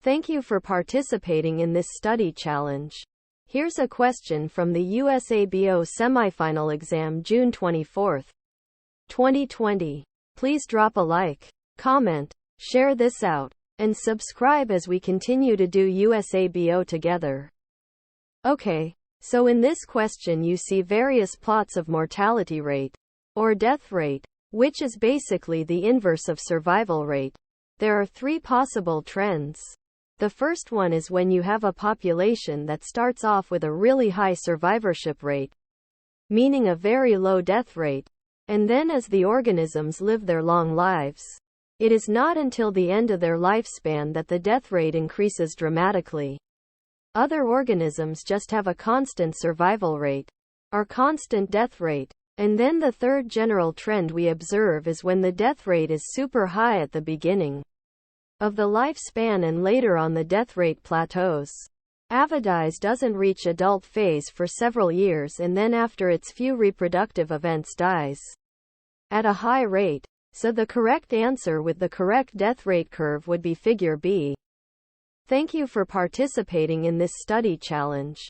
Thank you for participating in this study challenge. Here's a question from the USABO Semifinal exam June 24, 2020. Please drop a like, comment, share this out, and subscribe as we continue to do USABO together. Okay, so in this question you see various plots of mortality rate, or death rate, which is basically the inverse of survival rate. There are three possible trends. The first one is when you have a population that starts off with a really high survivorship rate, meaning a very low death rate, and then as the organisms live their long lives, it is not until the end of their lifespan that the death rate increases dramatically. Other organisms just have a constant survival rate, or constant death rate. And then the third general trend we observe is when the death rate is super high at the beginning of the lifespan and later on the death rate plateaus. Avidies doesn't reach adult phase for several years and then after its few reproductive events dies at a high rate. So the correct answer with the correct death rate curve would be figure B. Thank you for participating in this study challenge.